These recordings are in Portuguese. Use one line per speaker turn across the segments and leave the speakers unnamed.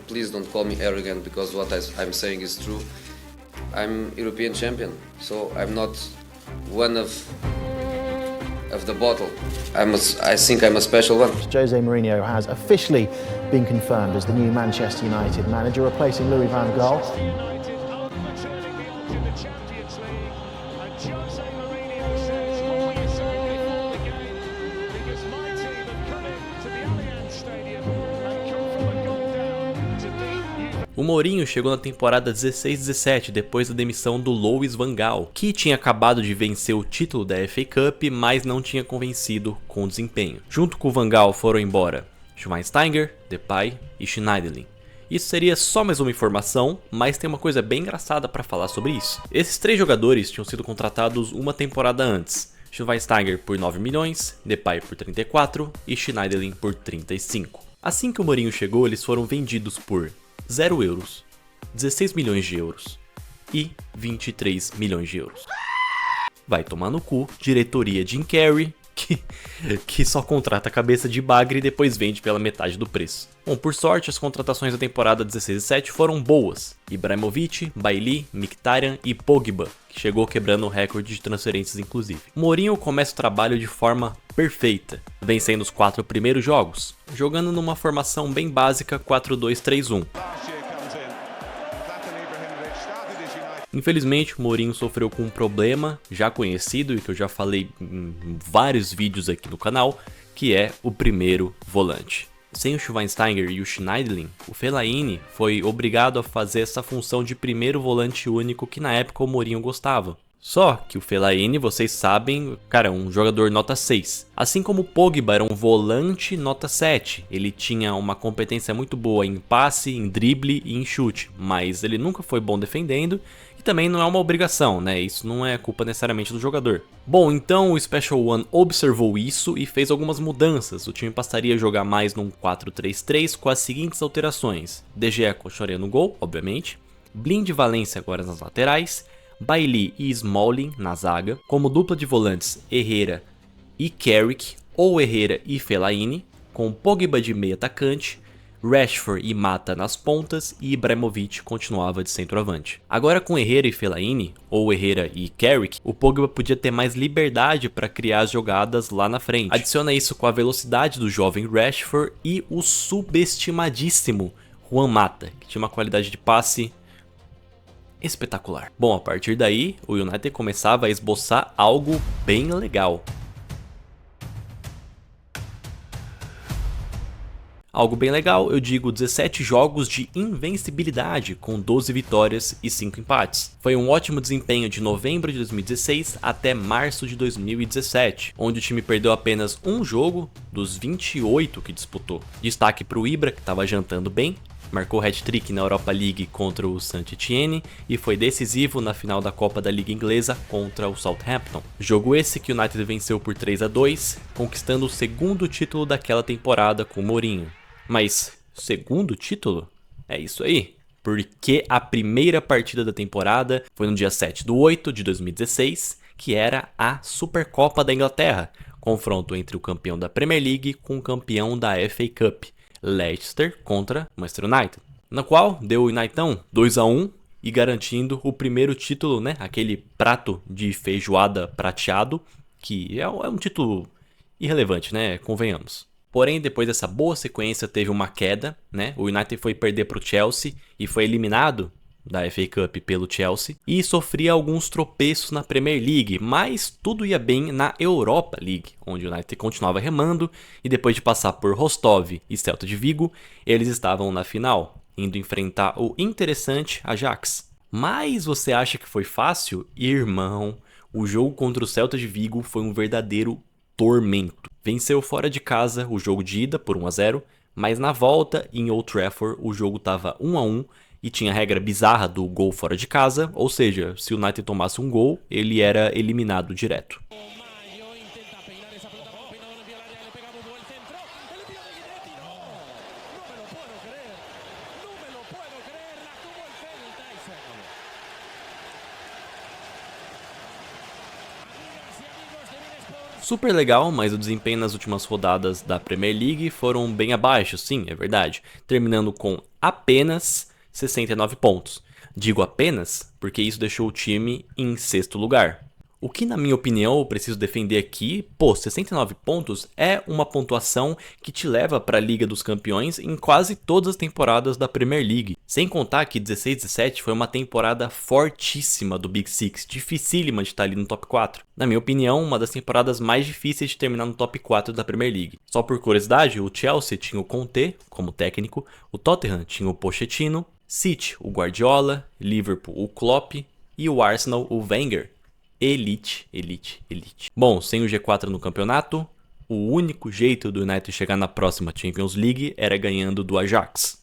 please don't call me arrogant, because what I'm saying is true. I'm European champion, so I'm not one of the bottle. I think I'm a special one.
Jose Mourinho has officially been confirmed as the new Manchester United manager, replacing Louis van Gaal.
O Mourinho chegou na temporada 16-17 depois da demissão do Louis van Gaal, que tinha acabado de vencer o título da FA Cup, mas não tinha convencido com o desempenho. Junto com o Van Gaal foram embora Schweinsteiger, Depay e Schneiderlin. Isso seria só mais uma informação, mas tem uma coisa bem engraçada para falar sobre isso. Esses 3 jogadores tinham sido contratados uma temporada antes. Schweinsteiger por 9 milhões, Depay por 34 e Schneiderlin por 35. Assim que o Mourinho chegou, eles foram vendidos por 0 euros, 16 milhões de euros e 23 milhões de euros. Vai tomar no cu, diretoria Jim Carrey, que só contrata a cabeça de bagre e depois vende pela metade do preço. Bom, por sorte, as contratações da temporada 16-17 foram boas. Ibrahimovic, Bailly, Mkhitaryan e Pogba, que chegou quebrando o recorde de transferências inclusive. Mourinho começa o trabalho de forma perfeita, vencendo os 4 primeiros jogos, jogando numa formação bem básica 4-2-3-1. Infelizmente, o Mourinho sofreu com um problema já conhecido e que eu já falei em vários vídeos aqui no canal, que é o primeiro volante. Sem o Schweinsteiger e o Schneiderlin, o Fellaini foi obrigado a fazer essa função de primeiro volante único que na época o Mourinho gostava. Só que o Fellaini, vocês sabem, cara, é um jogador nota 6. Assim como o Pogba era um volante nota 7. Ele tinha uma competência muito boa em passe, em drible e em chute, mas ele nunca foi bom defendendo e também não é uma obrigação, né? Isso não é culpa necessariamente do jogador. Bom, então o Special One observou isso e fez algumas mudanças. O time passaria a jogar mais num 4-3-3 com as seguintes alterações: De Gea com Choré no gol, obviamente, Blind e Valência agora nas laterais, Bailly e Smalling na zaga, como dupla de volantes Herrera e Carrick ou Herrera e Fellaini, com Pogba de meio atacante, Rashford e Mata nas pontas e Ibrahimovic continuava de centroavante. Agora com Herrera e Fellaini, ou Herrera e Carrick, o Pogba podia ter mais liberdade para criar as jogadas lá na frente. Adiciona isso com a velocidade do jovem Rashford e o subestimadíssimo Juan Mata, que tinha uma qualidade de passe espetacular. Bom, a partir daí, o United começava a esboçar algo bem legal. Algo bem legal, eu digo 17 jogos de invencibilidade, com 12 vitórias e 5 empates. Foi um ótimo desempenho de novembro de 2016 até março de 2017, onde o time perdeu apenas um jogo dos 28 que disputou. Destaque para o Ibra, que estava jantando bem, marcou hat-trick na Europa League contra o Saint-Étienne e foi decisivo na final da Copa da Liga Inglesa contra o Southampton. Jogo esse que o United venceu por 3-2, conquistando o segundo título daquela temporada com o Mourinho. Mas, segundo título? É isso aí. Porque a primeira partida da temporada foi no dia 7/8 de 2016, que era a Supercopa da Inglaterra, confronto entre o campeão da Premier League com o campeão da FA Cup, Leicester contra Manchester United, na qual deu o Unitedão 2-1 e garantindo o primeiro título, né? Aquele prato de feijoada prateado, que é um título irrelevante, né? Convenhamos. Porém, depois dessa boa sequência, teve uma queda, né? O United foi perder para o Chelsea e foi eliminado da FA Cup pelo Chelsea e sofria alguns tropeços na Premier League, mas tudo ia bem na Europa League, onde o United continuava remando e depois de passar por Rostov e Celta de Vigo, eles estavam na final, indo enfrentar o interessante Ajax. Mas você acha que foi fácil? Irmão, o jogo contra o Celta de Vigo foi um verdadeiro tormento. Venceu fora de casa o jogo de ida por 1-0, mas na volta em Old Trafford o jogo estava 1-1 e tinha a regra bizarra do gol fora de casa, ou seja, se o United tomasse um gol, ele era eliminado direto. Super legal, mas o desempenho nas últimas rodadas da Premier League foram bem abaixo, sim, é verdade, terminando com apenas 69 pontos. Digo apenas porque isso deixou o time em 6º lugar. O que, na minha opinião, eu preciso defender aqui, 69 pontos é uma pontuação que te leva para a Liga dos Campeões em quase todas as temporadas da Premier League. Sem contar que 16-17 foi uma temporada fortíssima do Big Six, dificílima de estar ali no top 4. Na minha opinião, uma das temporadas mais difíceis de terminar no top 4 da Premier League. Só por curiosidade, o Chelsea tinha o Conte como técnico, o Tottenham tinha o Pochettino, City o Guardiola, Liverpool o Klopp e o Arsenal o Wenger. Elite. Bom, sem o G4 no campeonato, o único jeito do United chegar na próxima Champions League era ganhando do Ajax.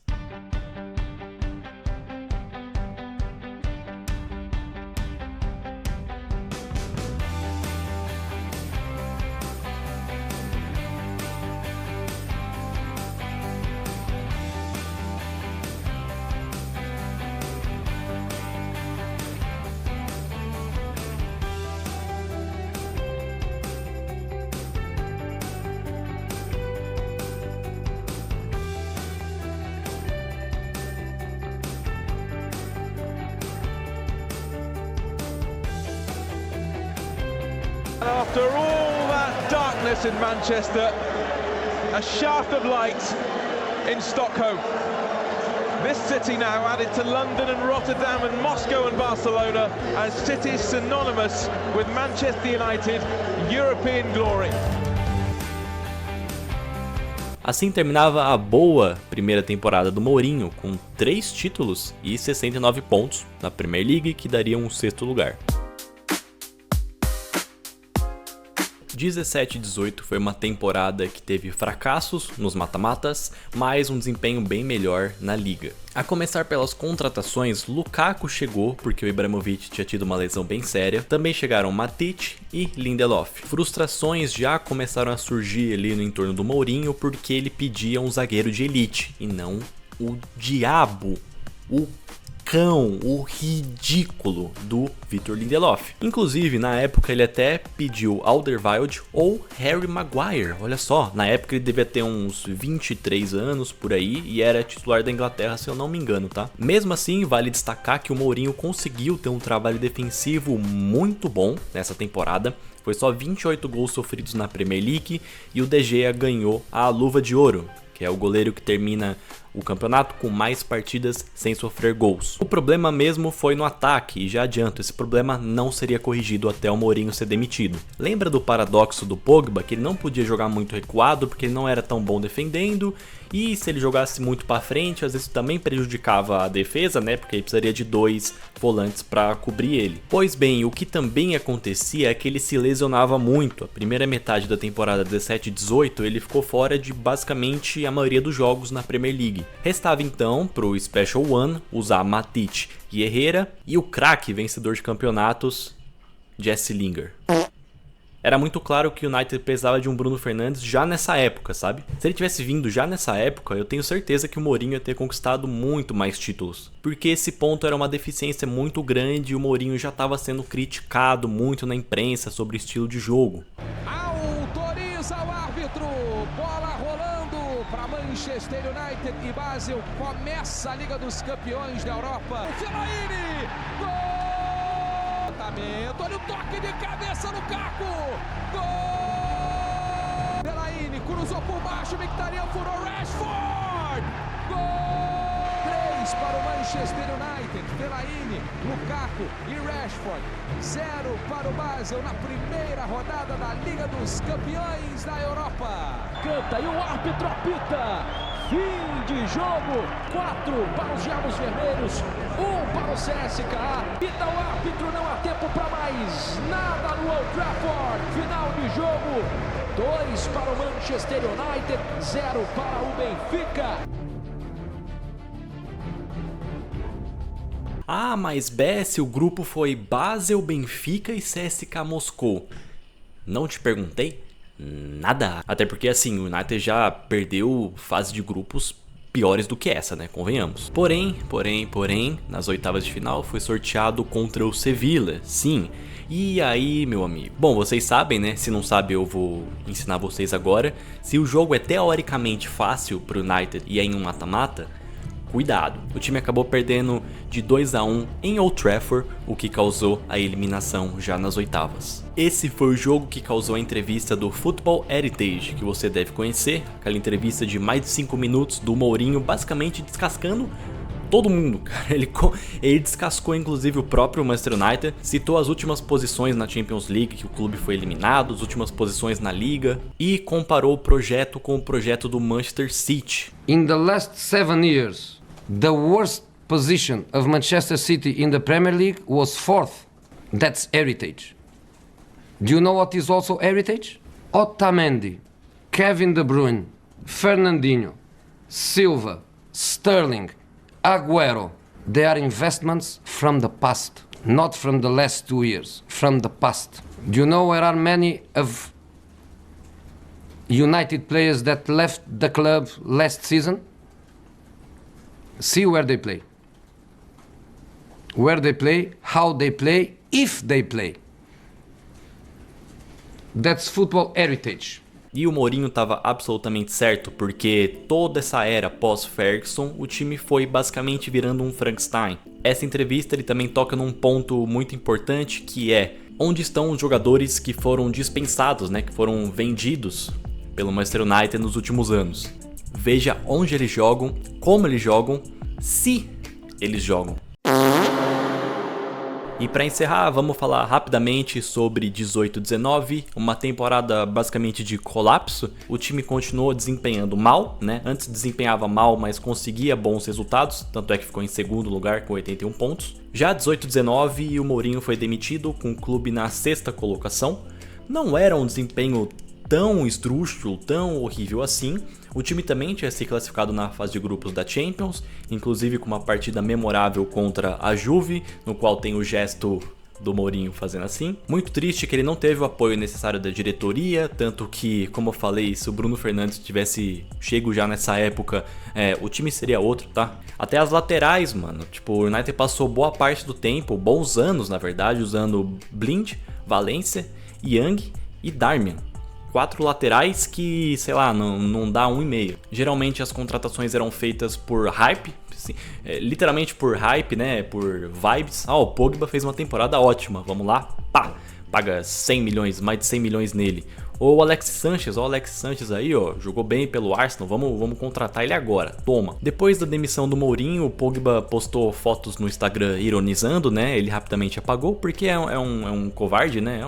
After all that darkness in Manchester, a shaft of light in Stockholm. This city now added to London and Rotterdam and Moscow and Barcelona as cities synonymous with Manchester United, European glory.
Assim terminava a boa primeira temporada do Mourinho, com 3 títulos e 69 pontos na Premier League, que daria um 6º lugar. 17-18 foi uma temporada que teve fracassos nos mata-matas, mas um desempenho bem melhor na liga. A começar pelas contratações, Lukaku chegou porque o Ibrahimovic tinha tido uma lesão bem séria. Também chegaram Matic e Lindelof. Frustrações já começaram a surgir ali no entorno do Mourinho porque ele pedia um zagueiro de elite e não o diabo, o cão, o ridículo do Victor Lindelof. Inclusive, na época ele até pediu Alderweireld ou Harry Maguire. Olha só, na época ele devia ter uns 23 anos por aí e era titular da Inglaterra, se eu não me engano, tá? Mesmo assim, vale destacar que o Mourinho conseguiu ter um trabalho defensivo muito bom nessa temporada. Foi só 28 gols sofridos na Premier League e o De Gea ganhou a Luva de Ouro, que é o goleiro que termina o campeonato com mais partidas sem sofrer gols. O problema mesmo foi no ataque, e já adianto, esse problema não seria corrigido até o Mourinho ser demitido. Lembra do paradoxo do Pogba, que ele não podia jogar muito recuado porque ele não era tão bom defendendo, e se ele jogasse muito para frente, às vezes também prejudicava a defesa, né, porque ele precisaria de 2 volantes para cobrir ele. Pois bem, o que também acontecia é que ele se lesionava muito. A primeira metade da temporada 17-18 ele ficou fora de basicamente a maioria dos jogos na Premier League. Restava então para o Special One usar Matic e Herrera e o craque vencedor de campeonatos, Jesse Lingard. Era muito claro que o United precisava de um Bruno Fernandes já nessa época, sabe? Se ele tivesse vindo já nessa época, eu tenho certeza que o Mourinho ia ter conquistado muito mais títulos. Porque esse ponto era uma deficiência muito grande e o Mourinho já estava sendo criticado muito na imprensa sobre o estilo de jogo.
Autoriza o árbitro, bola rolando para Manchester United e Basel. Começa a Liga dos Campeões da Europa. Fellaini, gol! Olha o toque de cabeça no Caco. Gol! Fellaini cruzou por baixo, Mkhitaryan furou, Rashford. Gol! 3 para o Manchester United. Fellaini, Lukaku e Rashford. 0 para o Basel na primeira rodada da Liga dos Campeões da Europa. Canta e o árbitro apita. Fim de jogo, 4 para os Diabos Vermelhos, 1 para o CSKA. Então o árbitro, não há tempo para mais nada no Old Trafford. Final de jogo, 2 para o Manchester United, 0 para o Benfica.
Ah, mas Bessi, o grupo foi Basel, Benfica e CSKA Moscou. Não te perguntei? Nada. Até porque assim, o United já perdeu fase de grupos piores do que essa, né? Convenhamos. Porém, nas oitavas de final foi sorteado contra o Sevilla, sim. E aí, meu amigo? Bom, vocês sabem, né? Se não sabem, eu vou ensinar vocês agora. Se o jogo é teoricamente fácil pro United e é em um mata-mata, cuidado. O time acabou perdendo de 2-1 em Old Trafford, o que causou a eliminação já nas oitavas. Esse foi o jogo que causou a entrevista do Football Heritage, que você deve conhecer. Aquela entrevista de mais de 5 minutos do Mourinho, basicamente descascando todo mundo, cara. Ele descascou inclusive o próprio Manchester United, citou as últimas posições na Champions League que o clube foi eliminado, as últimas posições na Liga, e comparou o projeto com o projeto do Manchester City.
In the last 7 years, the worst position of Manchester City in the Premier League was 4th. That's heritage. Do you know what is also heritage? Otamendi, Kevin De Bruyne, Fernandinho, Silva, Sterling, Agüero, they are investments from the past, not from the last 2 years, from the past. Do you know where are many of United players that left the club last season? See where they play. Where they play, how they play, if they play. That's football heritage.
E o Mourinho estava absolutamente certo, porque toda essa era pós-Ferguson, o time foi basicamente virando um Frankenstein. Essa entrevista ele também toca num ponto muito importante, que é onde estão os jogadores que foram dispensados, né, que foram vendidos pelo Manchester United nos últimos anos. Veja onde eles jogam, como eles jogam, se eles jogam. E para encerrar, vamos falar rapidamente sobre 18-19, uma temporada basicamente de colapso. O time continuou desempenhando mal, né? Antes desempenhava mal, mas conseguia bons resultados, tanto é que ficou em segundo lugar com 81 pontos. Já 18-19, o Mourinho foi demitido com o clube na 6ª colocação. Não era um desempenho tão esdrúxulo, tão horrível assim. O time também tinha se classificado na fase de grupos da Champions, inclusive com uma partida memorável contra a Juve, no qual tem o gesto do Mourinho fazendo assim. Muito triste que ele não teve o apoio necessário da diretoria, tanto que, como eu falei, se o Bruno Fernandes tivesse chego já nessa época, o time seria outro, tá? Até as laterais, mano, tipo, o United passou boa parte do tempo, bons anos na verdade, usando Blind, Valencia, Young e Darmian. 4 laterais que, sei lá, não dá 1,5. Geralmente as contratações eram feitas por hype, assim, literalmente por hype, né, por vibes. O Pogba fez uma temporada ótima, vamos lá, pá, paga 100 milhões, mais de 100 milhões nele. Ou o Alexis Sanchez aí, ó, jogou bem pelo Arsenal, vamos contratar ele agora, toma. Depois da demissão do Mourinho, o Pogba postou fotos no Instagram ironizando, né, ele rapidamente apagou, porque é um covarde, né,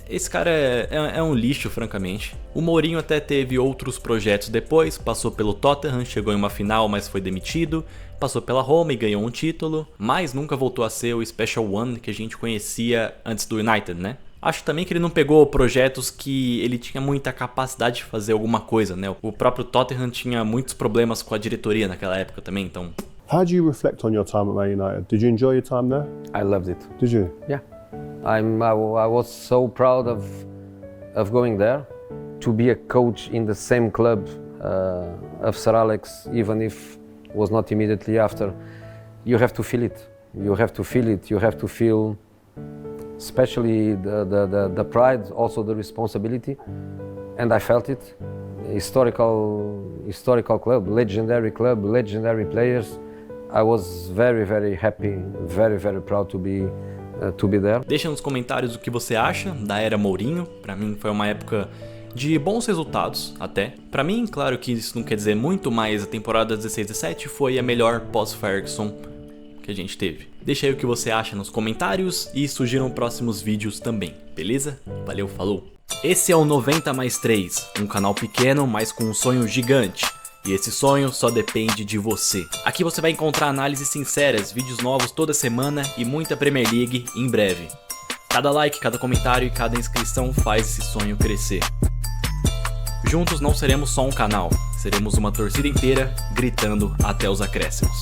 esse cara é um lixo, francamente. O Mourinho até teve outros projetos depois, passou pelo Tottenham, chegou em uma final, mas foi demitido, passou pela Roma e ganhou um título, mas nunca voltou a ser o Special One que a gente conhecia antes do United, né? Acho também que ele não pegou projetos que ele tinha muita capacidade de fazer alguma coisa, né? O próprio Tottenham tinha muitos problemas com a diretoria naquela época também, então...
How do you reflect on your time at Man United? Did you enjoy your time there?
I loved it.
Did you?
Yeah. I was so proud of going there, to be a coach in the same club of Sir Alex, even if it was not immediately after. You have to feel it. You have to feel it. You have to feel, especially the pride, also the responsibility, and I felt it. Historical club, legendary players. I was very, very happy, very, very proud to be there.
Deixa nos comentários o que você acha da era Mourinho. Pra mim foi uma época de bons resultados até. Pra mim, claro que isso não quer dizer muito, mas a temporada 16-17 foi a melhor pós-Ferguson que a gente teve. Deixa aí o que você acha nos comentários e sugiram próximos vídeos também, beleza? Valeu, falou! Esse é o 90+3, um canal pequeno, mas com um sonho gigante. E esse sonho só depende de você. Aqui você vai encontrar análises sinceras, vídeos novos toda semana e muita Premier League em breve. Cada like, cada comentário e cada inscrição faz esse sonho crescer. Juntos não seremos só um canal, seremos uma torcida inteira gritando até os acréscimos.